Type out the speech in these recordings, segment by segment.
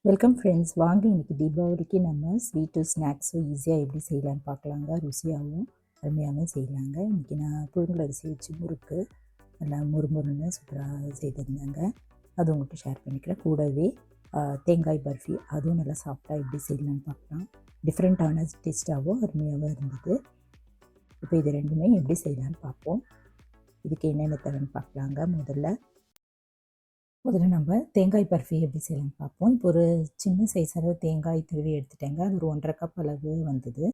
Welcome friends. வாங்க இன்னைக்கு தீபாவளிக்கு நம்ம ஸ்வீட்டும் ஸ்நாக்ஸும் ஈஸியாக எப்படி செய்யலான்னு பார்க்கலாங்க. ருசியாகவும் அருமையாகவும் செய்யலாங்க. இன்றைக்கி நான் புழுங்கலரிசி வச்சு முறுக்கு நல்லா முறுமுறுன்னு சூப்பராக செய்திருந்தேங்க. அது உங்கள்கிட்ட ஷேர் பண்ணிக்கிறேன். கூடவே தேங்காய் பர்ஃபி, அதுவும் நல்லா சாஃப்டாக எப்படி செய்யலான்னு பார்க்கலாம். டிஃப்ரெண்ட்டான டேஸ்ட்டாகவும் அருமையாகவும் இருந்தது. இப்போ இது ரெண்டுமே எப்படி செய்யலான்னு பார்ப்போம். இதுக்கு என்னென்ன தேவைன்னு பார்க்கலாங்க. முதல்ல நம்ம தேங்காய் பர்ஃபி எப்படி செய்யலாம்னு பார்ப்போம். இப்போ ஒரு சின்ன சைஸ் அளவு தேங்காய் துருவி எடுத்துட்டேங்க. அது ஒரு 1½ கப் அளவு வந்தது.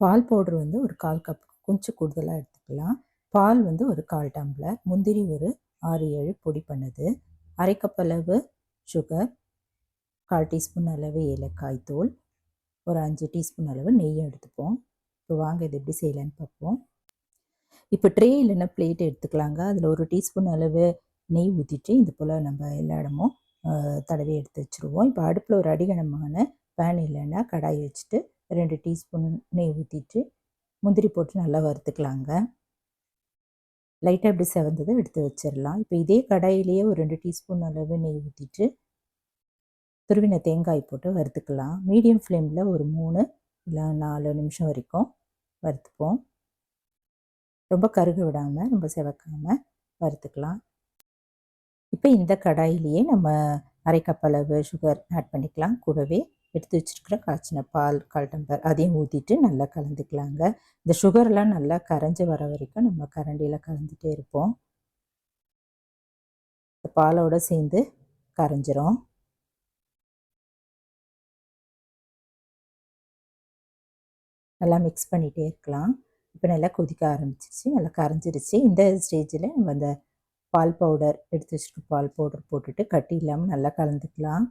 பால் பவுடர் வந்து ஒரு 1/4 கப், கொஞ்சம் கூடுதலாக எடுத்துக்கலாம். பால் வந்து ஒரு 1/4 டம்ளர், முந்திரி ஒரு 6-7 பொடி பண்ணது, 1/2 கப் அளவு சுகர், 1/4 டீஸ்பூன் அளவு ஏலக்காய் தூள், ஒரு 5 டீஸ்பூன் அளவு நெய் எடுத்துப்போம். இப்போ வாங்க இது எப்படி செய்யலான்னு பார்ப்போம். இப்போ ட்ரே இல்லைன்னா பிளேட் எடுத்துக்கலாங்க. அதில் ஒரு டீஸ்பூன் அளவு நெய் ஊற்றிட்டு இது போல் நம்ம எல்லா இடமும் தடவி எடுத்து வச்சுருவோம். இப்போ அடுப்பில் ஒரு அடிகனமான பேன் இல்லைன்னா கடாய் வச்சுட்டு 2 டீஸ்பூன் நெய் ஊற்றிட்டு முந்திரி போட்டு நல்லா வறுத்துக்கலாங்க. லைட்டாக இப்படி செவந்ததை எடுத்து வச்சிடலாம். இப்போ இதே கடாயிலேயே ஒரு 2 டீஸ்பூன் அளவு நெய் ஊற்றிட்டு துருவின தேங்காய் போட்டு வறுத்துக்கலாம். மீடியம் ஃப்ளேமில் ஒரு 3 இல்லை 4 நிமிஷம் வரைக்கும் வறுத்துப்போம். ரொம்ப கருக விடாமல், ரொம்ப செவக்காமல் வறுத்துக்கலாம். இப்போ இந்த கடாயிலேயே நம்ம 1/2 கப் அளவு சுகர் ஆட் பண்ணிக்கலாம். கூடவே எடுத்து வச்சுருக்கிற காய்ச்சின பால் 1/4 டம்ளர் அதையும் ஊற்றிட்டு நல்லா கலந்துக்கலாங்க. இந்த சுகர்லாம் நல்லா கரைஞ்சி வர வரைக்கும் நம்ம கரண்டியில் கலந்துகிட்டே இருப்போம். இந்த பாலோடு சேர்ந்து கரைஞ்சிரும். நல்லா மிக்ஸ் பண்ணிகிட்டே இருக்கலாம். இப்போ நல்லா கொதிக்க ஆரம்பிச்சிருச்சு, நல்லா கரைஞ்சிருச்சு. இந்த ஸ்டேஜில் நம்ம அந்த பால் பவுடர் எடுத்து வச்சுருக்க பால் பவுடர் போட்டுட்டு கட்டி இல்லாமல் நல்லா கலந்துக்கலாம்.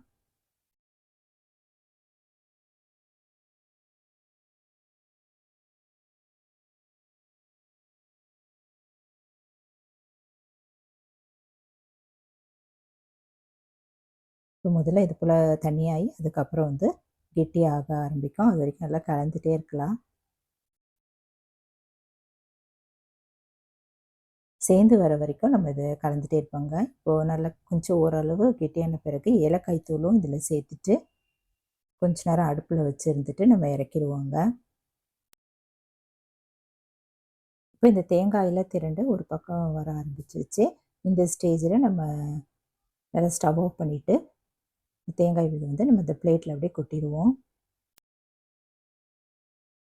இப்போ முதல்ல இது போல் தண்ணியாகி அதுக்கப்புறம் வந்து கெட்டியாக ஆரம்பிக்கும். அது வரைக்கும் நல்லா கலந்துகிட்டே இருக்கலாம். சேர்ந்து வர வரைக்கும் நம்ம இதை கலந்துகிட்டே இருப்போங்க. இப்போது நல்லா கொஞ்சம் ஓரளவு கெட்டியான பிறகு ஏலக்காய் தூளும் இதில் சேர்த்துட்டு கொஞ்ச நேரம் அடுப்பில் வச்சுருந்துட்டு நம்ம இறக்கிடுவோங்க. இப்போ இந்த தேங்காயில் திரண்டு ஒரு பக்கம் வர ஆரம்பிச்சிருச்சு. இந்த ஸ்டேஜில் நம்ம நல்லா ஸ்டவ் ஆஃப் பண்ணிவிட்டு தேங்காய் விதை வந்து நம்ம இந்த பிளேட்டில் அப்படியே கொட்டிடுவோம்.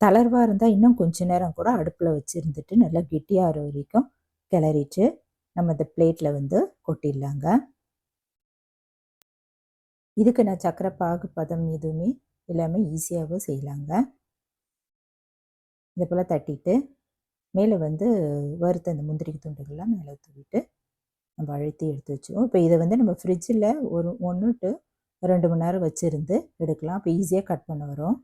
தளர்வாக இருந்தால் இன்னும் கொஞ்சம் நேரம் கூட அடுப்பில் வச்சுருந்துட்டு நல்லா கெட்டியாகிற வரைக்கும் கிளறிட்டு நம்ம இந்த பிளேட்டில் வந்து கொட்டிடலாங்க. இதுக்கு நான் சர்க்கரை பாகு பதம் எதுவுமே எல்லாமே ஈஸியாகவும் செய்யலாங்க. இதை போல் தட்டிட்டு மேலே வந்து வறுத்த அந்த முந்திரி துண்டுகள்லாம் மேலே தூவிட்டு நம்ம அழுத்தி எடுத்து வச்சுருவோம். இப்போ இதை வந்து நம்ம ஃப்ரிட்ஜில் ஒரு 1 to 2 மணி நேரம் வச்சுருந்து எடுக்கலாம். அப்போ ஈஸியாக கட் பண்ண வரும்.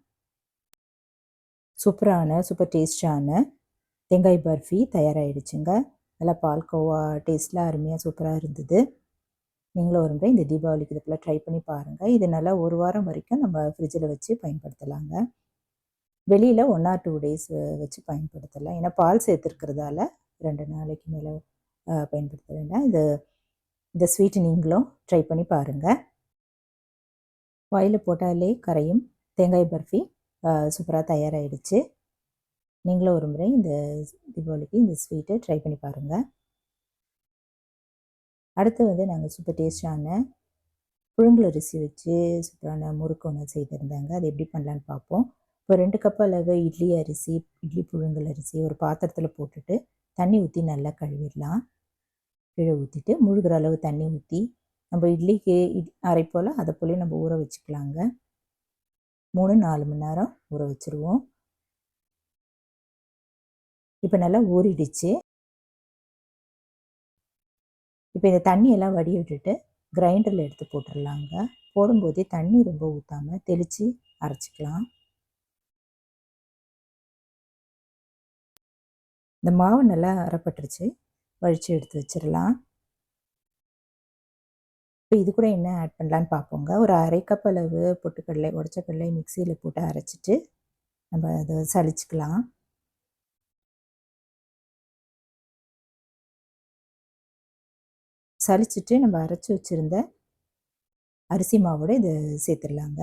சூப்பர் டேஸ்டான தேங்காய் பர்ஃபி தயாராகிடுச்சுங்க. நல்லா பால்கோவா டேஸ்ட்லாம் அருமையாக சூப்பராக இருந்தது. நீங்களும் ஒரு முறை இந்த தீபாவளிக்கு இது போல் ட்ரை பண்ணி பாருங்கள். இது நல்லா 1 வாரம் வரைக்கும் நம்ம ஃப்ரிட்ஜில் வச்சு பயன்படுத்தலாங்க. வெளியில் 1 or 2 days வச்சு பயன்படுத்தலாம். ஏன்னா பால் சேர்த்துருக்கிறதால 2 நாளைக்கு மேலே பயன்படுத்த வேண்டாம். இந்த ஸ்வீட்டு நீங்களும் ட்ரை பண்ணி பாருங்கள். வாயில் போட்டாலே கரையும் தேங்காய் பர்ஃபி சூப்பராக தயாராகிடுச்சு. நீங்களும் ஒரு முறை இந்த தீபாவளிக்கு இந்த ஸ்வீட்டை ட்ரை பண்ணி பாருங்கள். அடுத்து வந்து நாங்கள் சூப்பர் டேஸ்டான புழுங்கலரிசி வச்சு சூப்பரான முறுக்கு ஒன்று செய்திருந்தாங்க. அது எப்படி பண்ணலான்னு பார்ப்போம். இப்போ 2 கப் அளவு இட்லி புழுங்கலரிசி ஒரு பாத்திரத்தில் போட்டுட்டு தண்ணி ஊற்றி நல்லா கழுவிடலாம். கீழே ஊற்றிட்டு முழுகிற அளவு தண்ணி ஊற்றி நம்ம இட்லிக்கு அரை போல் அதை போல் நம்ம ஊற வச்சுக்கலாங்க. 3-4 மணி நேரம் ஊற வச்சுருவோம். இப்போ நல்லா ஊறிடுச்சு. இப்போ இந்த தண்ணியெல்லாம் வடி விட்டுட்டு கிரைண்டரில் எடுத்து போட்டுடலாங்க. போடும்போதே தண்ணி ரொம்ப ஊற்றாமல் தெளித்து அரைச்சிக்கலாம். இந்த மாவு நல்லா அரைப்பட்டுருச்சு, வழித்து எடுத்து வச்சிடலாம். இப்போ இது கூட என்ன ஆட் பண்ணலான்னு பார்ப்போங்க. ஒரு 1/2 கப் அளவு பொட்டுக்கடலை, உடச்ச கடலை மிக்சியில் போட்டு அரைச்சிட்டு நம்ம அதை சலிச்சுக்கலாம். சலிச்சுட்டு நம்ம அரைச்சி வச்சுருந்த அரிசி மாவோட இதை சேர்த்துடலாங்க.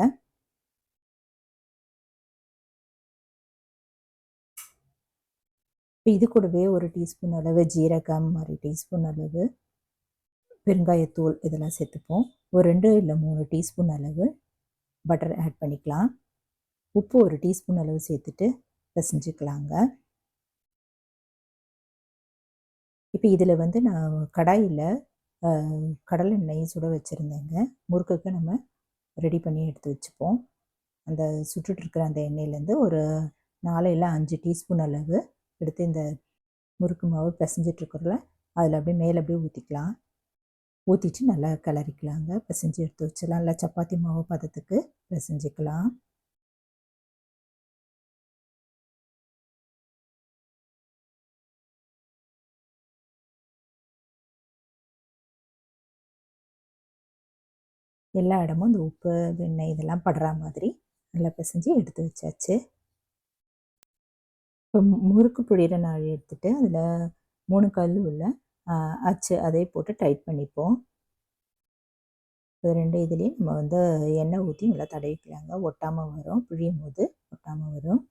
இப்போ இது கூடவே 1 டீஸ்பூன் அளவு ஜீரகம், 1/2 டீஸ்பூன் அளவு பெருங்காயத்தூள் இதெல்லாம் சேர்த்துப்போம். ஒரு 2 இல்லை 3 டீஸ்பூன் அளவு பட்டர் ஆட் பண்ணிக்கலாம். உப்பு 1 டீஸ்பூன் அளவு சேர்த்துட்டு பிசைஞ்சுக்கலாங்க. இப்போ இதில் நான் கடாயில் கடலை எண்ணெய் சுட வச்சுருந்தேங்க. முறுக்குக்கு நம்ம ரெடி பண்ணி எடுத்து வச்சுப்போம். அந்த சுட்டுட்டு இருக்கிற அந்த எண்ணெயிலேருந்து ஒரு 4 இல்லை 5 டீஸ்பூன் அளவு எடுத்து இந்த முறுக்கு மாவு பிசைஞ்சிட்ருக்குறல அதில் அப்படியே மேலே அப்படியே ஊற்றிக்கலாம். ஊற்றிட்டு நல்லா கிளறிக்கலாங்க. பிசைஞ்சு எடுத்து வச்சிடலாம். நல்லா சப்பாத்தி மாவு பதத்துக்கு பிசைஞ்சிக்கலாம். எல்லா இடமும் இந்த உப்பு, வெண்ணெய் இதெல்லாம் படுற மாதிரி நல்லா பிசைஞ்சு எடுத்து வச்சாச்சு. இப்போ முறுக்கு புழியிற நாழி எடுத்துகிட்டு அதில் 3 கல் உள்ள அச்சு அதே போட்டு டைட் பண்ணிப்போம். இது 2 இதுலேயும் நம்ம எண்ணெய் ஊற்றி நல்லா தடவிக்கலாங்க. ஒட்டாமல் வரும். பிழியும் போது ஒட்டாமல் வரும்.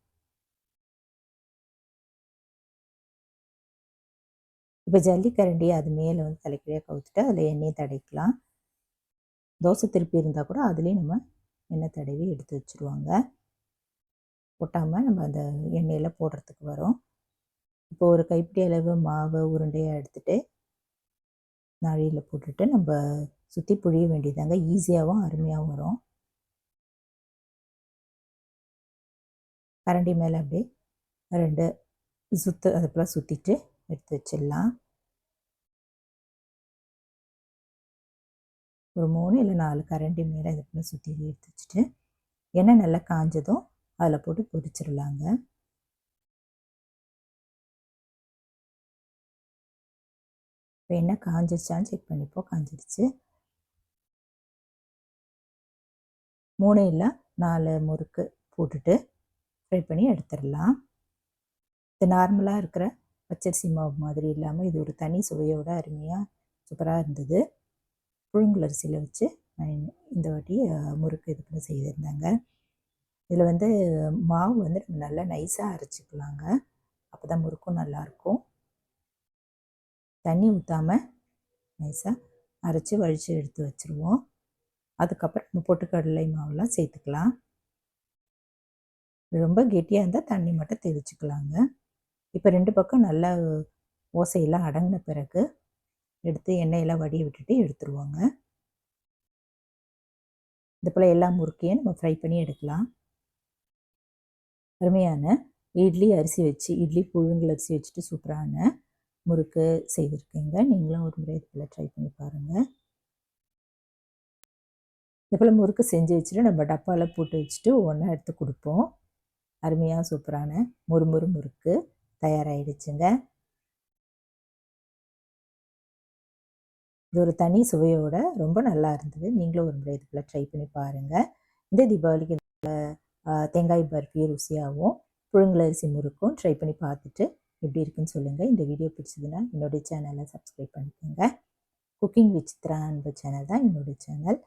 இப்போ ஜல்லிக்கரண்டி அது மேலே தலைக்கீழே கவுத்துட்டு அதில் எண்ணெயை தடவிக்கலாம். தோசை திருப்பி இருந்தால் கூட அதுலேயும் நம்ம எண்ணெய் தடவி எடுத்து வச்சுருவாங்க. ஒட்டாமல் நம்ம அந்த எண்ணெயில் போடுறதுக்கு வரும். இப்போ ஒரு கைப்பிடி அளவு மாவு உருண்டையாக எடுத்துகிட்டு நாழியில் போட்டுட்டு நம்ம சுற்றி புழிய வேண்டியதாங்க. ஈஸியாகவும் அருமையாகவும் வரும். கரண்டி மேலே அப்படியே 2 சுற்று அது போல் சுற்றிட்டு எடுத்து வச்சிடலாம். ஒரு 3 இல்லை 4 கரண்டி மேலே இது போல் சுற்றி எடுத்து வச்சுட்டு எண்ணெய் நல்லா காஞ்சதும் அதில் போட்டு பொரிச்சிடலாங்க. இப்போ எண்ணெய் காஞ்சிருச்சான்னு செக் பண்ணிப்போம். காஞ்சிருச்சு. 3 இல்லை 4 முறுக்கு போட்டுட்டு ஃப்ரை பண்ணி எடுத்துடலாம். இது நார்மலாக இருக்கிற பச்சரிசி மாவு மாதிரி இல்லாமல் இது ஒரு தனி சுவையோட அருமையாக சூப்பராக இருந்தது. புழுங்கல் அரிசியில் வச்சு நான் இந்த வாட்டி முறுக்கு இது பண்ணி செய்திருந்தாங்க. இதில் மாவு நம்ம நல்லா நைஸாக அரைச்சிக்கலாங்க. அப்போ தான் முறுக்கும் நல்லாயிருக்கும். தண்ணி ஊற்றாமல் நைஸாக அரைச்சி வழித்து எடுத்து வச்சுருவோம். அதுக்கப்புறம் நம்ம பொட்டுக்கடலை மாவுலாம் சேர்த்துக்கலாம். ரொம்ப கெட்டியாக இருந்தால் தண்ணி மட்டும் தெளிச்சுக்கலாங்க. இப்போ 2 பக்கம் நல்லா ஓசையெல்லாம் அடங்கின பிறகு எடுத்து எண்ணெயெல்லாம் வடிய விட்டுட்டு எடுத்துருவாங்க. இது போல் எல்லா முறுக்கையும் நம்ம ஃப்ரை பண்ணி எடுக்கலாம். அருமையான இட்லி புழுங்கல் அரிசி வச்சுட்டு சூப்பரான முறுக்கு செய்திருக்கேங்க. நீங்களும் ஒரு முறை இது போல் ட்ரை பண்ணி பாருங்கள். இது போல் முறுக்கு செஞ்சு வச்சுட்டு நம்ம டப்பாவில் போட்டு வச்சுட்டு ஒன்றா எடுத்து கொடுப்போம். அருமையாக சூப்பரான முறுமுறு முறுக்கு தயாராகிடுச்சுங்க. இது ஒரு தனி சுவையோட ரொம்ப நல்லா இருந்தது. நீங்களும் ஒரு முறை இது போல் ட்ரை பண்ணி பாருங்கள். இந்த தீபாவளிக்கு தேங்காய் பர்ஃபி ருசியாகவும் புழுங்கல் அரிசி முறுக்கும் ட்ரை பண்ணி பார்த்துட்டு எப்படி இருக்குன்னு சொல்லுங்கள். இந்த வீடியோ பிடிச்சதுன்னா என்னுடைய சேனலை சப்ஸ்கிரைப் பண்ணிக்கோங்க. குக்கிங் வித் சித்ரா அன்பு சேனல் தான் என்னுடைய சேனல்.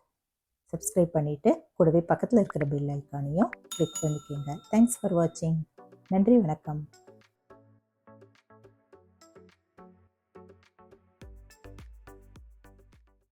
சப்ஸ்கிரைப் பண்ணிவிட்டு கூடவே பக்கத்தில் இருக்கிற பெல் ஐக்கானையும் கிளிக் பண்ணிக்கோங்க. தேங்க்ஸ் ஃபார் வாட்சிங். நன்றி, வணக்கம்.